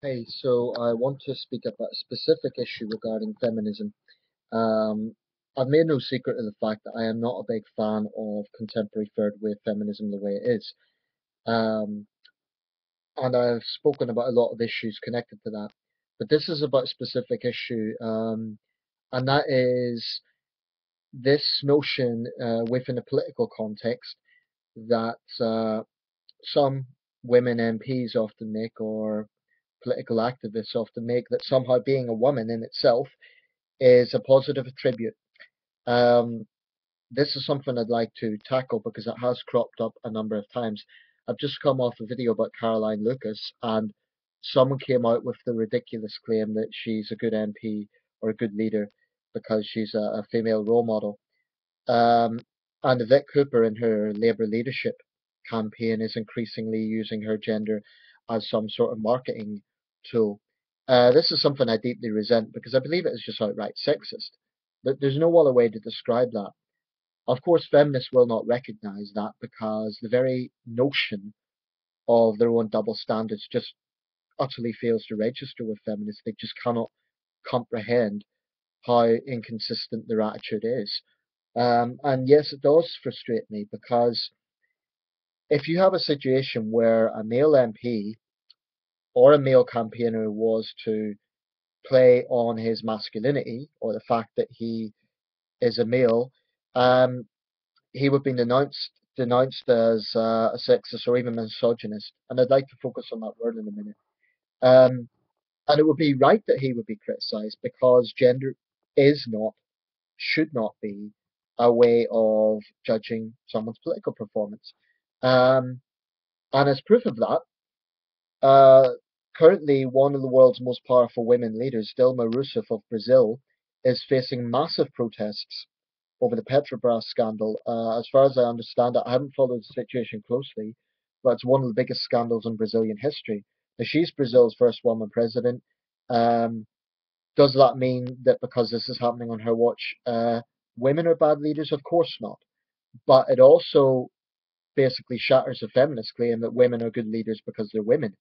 Hey, so I want to speak about a specific issue regarding feminism. Um, I've made no secret of the fact that I am not a big fan of contemporary third wave feminism the way it is. Um, and I've spoken about a lot of issues connected to that. But this is about a specific issue, and that is this notion within a political context that some women MPs often make, or political activists often make, that somehow being a woman in itself is a positive attribute. Um, this is something I'd like to tackle because it has cropped up a number of times. I've just come off a video about Caroline Lucas, and someone came out with the ridiculous claim that she's a good MP or a good leader because she's a female role model. Um, and Vic Cooper in her Labour leadership campaign is increasingly using her gender as some sort of marketing tool. This is something I deeply resent because I believe it is just outright sexist. There's no other way to describe that. Of course, feminists will not recognize that because the very notion of their own double standards just utterly fails to register with feminists. They just cannot comprehend how inconsistent their attitude is. And yes, it does frustrate me because if you have a situation where a male MP or a male campaigner was to play on his masculinity or the fact that he is a male, um, he would be denounced as a sexist or even misogynist. And I'd like to focus on that word in a minute. Um, and it would be right that he would be criticised because gender is not, should not be, a way of judging someone's political performance. Um, and as proof of that, uh, currently one of the world's most powerful women leaders, Dilma Rousseff of Brazil, is facing massive protests over the Petrobras scandal. As far as I understand it, I haven't followed the situation closely, but it's one of the biggest scandals in Brazilian history. Now, she's Brazil's first woman president. Um, does that mean that because this is happening on her watch, women are bad leaders? Of course not. But it also basically shatters the feminist claim that women are good leaders because they're women.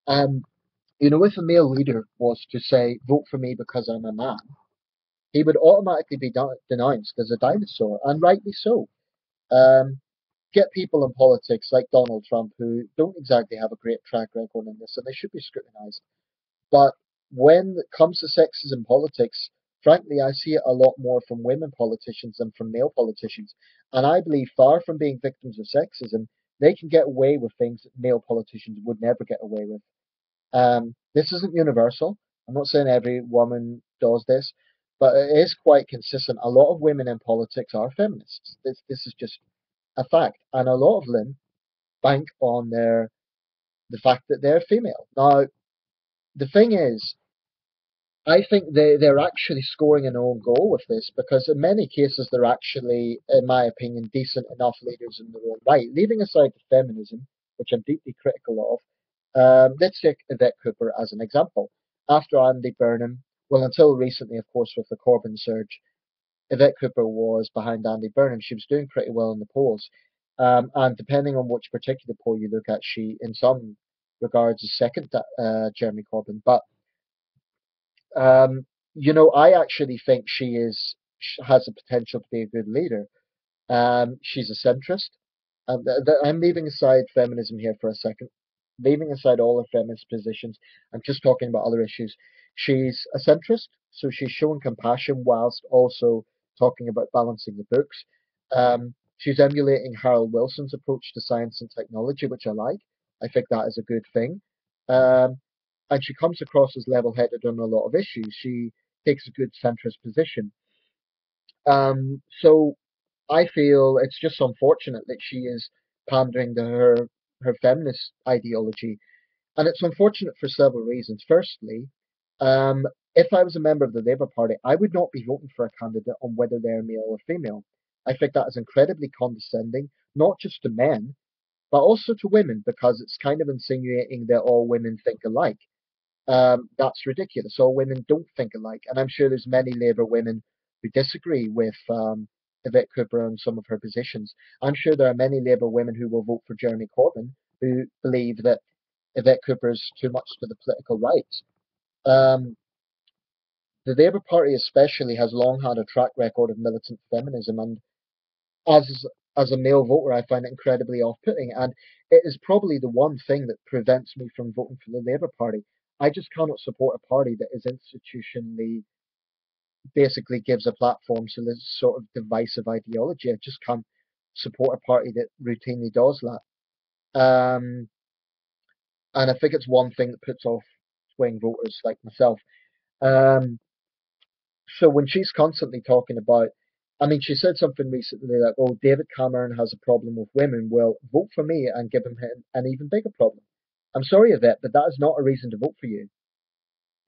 Um, if a male leader was to say, vote for me because I'm a man, he would automatically be denounced as a dinosaur, and rightly so. Um, get people in politics like Donald Trump who don't exactly have a great track record in this, and they should be scrutinized. But when it comes to sexism in politics, frankly, I see it a lot more from women politicians than from male politicians. And I believe, far from being victims of sexism, they can get away with things that male politicians would never get away with. This isn't universal. I'm not saying every woman does this, but it is quite consistent. A lot of women in politics are feminists. This is just a fact, and a lot of them bank on the fact that they're female. Now, the thing is, I think they're actually scoring an own goal with this because in many cases they're actually, in my opinion, decent enough leaders in their own right. Leaving aside the feminism, which I'm deeply critical of, let's take Yvette Cooper as an example. After Andy Burnham, well, until recently, of course, with the Corbyn surge, Yvette Cooper was behind Andy Burnham. She was doing pretty well in the polls. And depending on which particular poll you look at, she, in some regards, is second to Jeremy Corbyn. But um, I actually think she has the potential to be a good leader. She's a centrist. I'm leaving aside feminism here for a second, leaving aside all her feminist positions. I'm just talking about other issues. She's a centrist, so she's showing compassion whilst also talking about balancing the books. She's emulating Harold Wilson's approach to science and technology, which I like. I think that is a good thing. Um, and she comes across as level-headed on a lot of issues. She takes a good centrist position. So I feel it's just unfortunate that she is pandering to her feminist ideology, and it's unfortunate for several reasons. Firstly, um, if I was a member of the Labour Party, I would not be voting for a candidate on whether they're male or female. I think that is incredibly condescending, not just to men, but also to women, because it's kind of insinuating that all women think alike. That's ridiculous. All women don't think alike, and I'm sure there's many Labour women who disagree with Yvette Cooper on some of her positions. I'm sure there are many Labour women who will vote for Jeremy Corbyn who believe that Yvette Cooper's too much to the political right. Um, the Labour Party especially has long had a track record of militant feminism, and as as a male voter, I find it incredibly off-putting, and it is probably the one thing that prevents me from voting for the Labour Party. I just cannot support a party that is institutionally basically gives a platform to this sort of divisive ideology. I just can't support a party that routinely does that. Um, and I think it's one thing that puts off swing voters like myself. Um, so when she's constantly talking about, I mean, she said something recently like, "Oh, David Cameron has a problem with women. Well, vote for me and give him an even bigger problem." I'm sorry, Yvette, but that is not a reason to vote for you.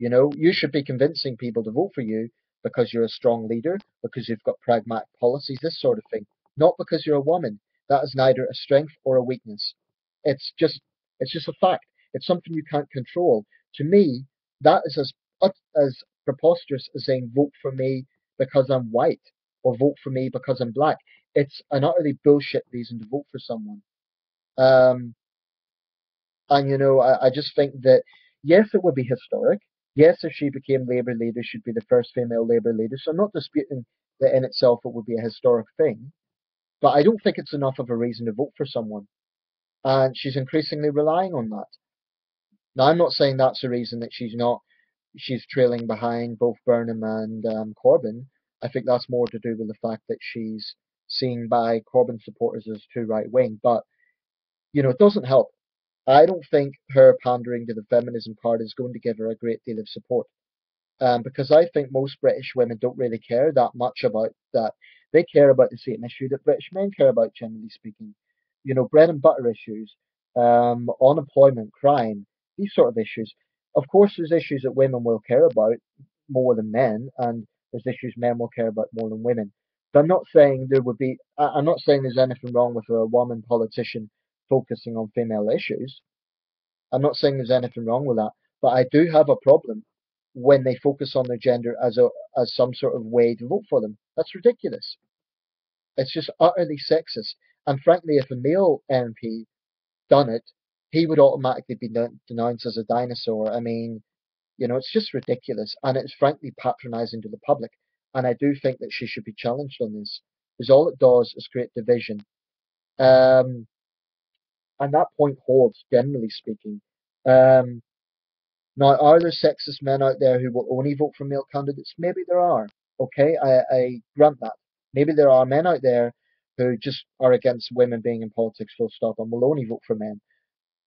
You know, you should be convincing people to vote for you because you're a strong leader, because you've got pragmatic policies, this sort of thing. Not because you're a woman. That is neither a strength or a weakness. It's just it's just a fact. It's something you can't control. To me, that is as preposterous as saying vote for me because I'm white or vote for me because I'm black. It's an utterly bullshit reason to vote for someone. Um, and I just think that yes, it would be historic. Yes, if she became Labour leader, she'd be the first female Labour leader. So I'm not disputing that in itself it would be a historic thing. But I don't think it's enough of a reason to vote for someone. And she's increasingly relying on that. Now, I'm not saying that's the reason that she's trailing behind both Burnham and Corbyn. I think that's more to do with the fact that she's seen by Corbyn supporters as too right wing. But it doesn't help. I don't think her pandering to the feminism card is going to give her a great deal of support. Because I think most British women don't really care that much about that. They care about the same issue that British men care about, generally speaking. Bread and butter issues, unemployment, crime, these sort of issues. Of course, there's issues that women will care about more than men, and there's issues men will care about more than women. So I'm not saying I'm not saying there's anything wrong with a woman politician focusing on female issues. I'm not saying there's anything wrong with that, but I do have a problem when they focus on their gender as some sort of way to vote for them. That's ridiculous. It's just utterly sexist. And frankly, if a male MP done it, he would automatically be denounced as a dinosaur. I mean, it's just ridiculous, and it's frankly patronising to the public. And I do think that she should be challenged on this, because all it does is create division. Um, and that point holds, generally speaking. Um, Now, are there sexist men out there who will only vote for male candidates? Maybe there are. Okay, I grant that. Maybe there are men out there who just are against women being in politics full stop and will only vote for men.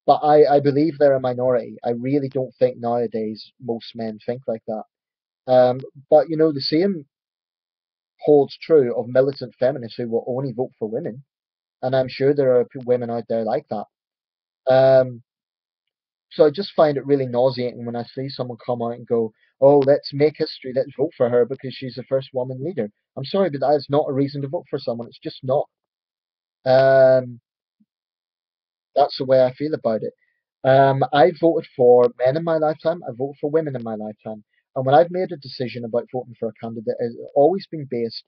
But I believe they're a minority. I really don't think nowadays most men think like that. Um, but the same holds true of militant feminists who will only vote for women. And I'm sure there are women out there like that. Um, So I just find it really nauseating when I see someone come out and go, "Oh, let's make history. Let's vote for her because she's the first woman leader." I'm sorry, but that is not a reason to vote for someone. It's just not. Um, that's the way I feel about it. I voted for men in my lifetime. I voted for women in my lifetime. And when I've made a decision about voting for a candidate, it's always been based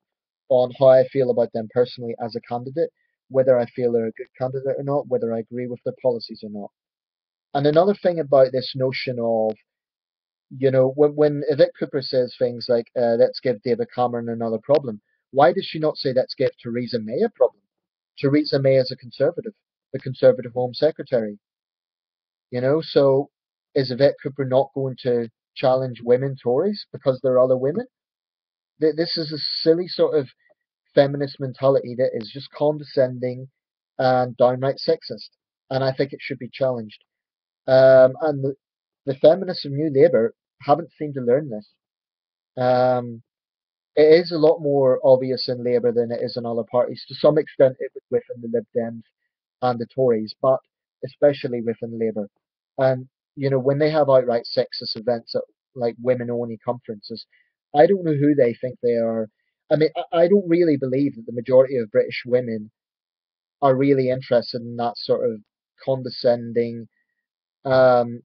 on how I feel about them personally as a candidate, whether I feel they're a good candidate or not, whether I agree with their policies or not. And another thing about this notion of when Yvette Cooper says things like, let's give David Cameron another problem, why does she not say, let's give Theresa May a problem? Theresa May is a conservative, the Conservative Home Secretary. So is Yvette Cooper not going to challenge women Tories because there are other women? This is a silly sort of feminist mentality that is just condescending and downright sexist. And I think it should be challenged. And the feminists of New Labour haven't seemed to learn this. Um, it is a lot more obvious in Labour than it is in other parties. To some extent, it was within the Lib Dems and the Tories, but especially within Labour. And when they have outright sexist events at like women-only conferences, I don't know who they think they are. I mean, I don't really believe that the majority of British women are really interested in that sort of condescending um,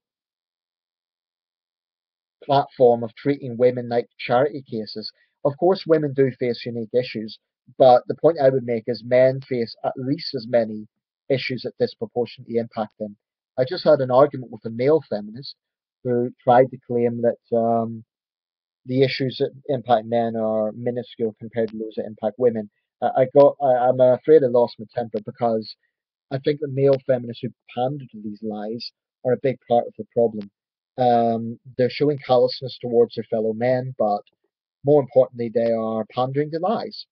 platform of treating women like charity cases. Of course, women do face unique issues, but the point I would make is men face at least as many issues that disproportionately impact them. I just had an argument with a male feminist who tried to claim that the issues that impact men are minuscule compared to those that impact women. I'm afraid I lost my temper because I think the male feminists who pander to these lies are a big part of the problem. They're showing callousness towards their fellow men, but more importantly, they are pandering to lies.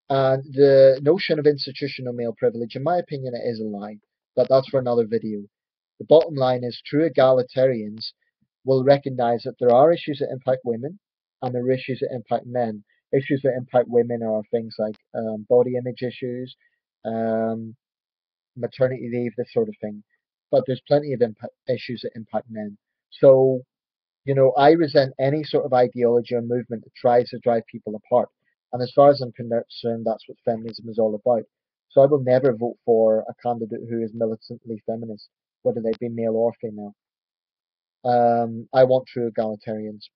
And the notion of institutional male privilege, in my opinion, it is a lie, but that's for another video. The bottom line is true egalitarians will recognize that there are issues that impact women and there are issues that impact men. Issues that impact women are things like body image issues, um, maternity leave, this sort of thing. But there's plenty of issues that impact men. So, I resent any sort of ideology or movement that tries to drive people apart. And as far as I'm concerned, that's what feminism is all about. So I will never vote for a candidate who is militantly feminist, whether they be male or female. I want true egalitarians.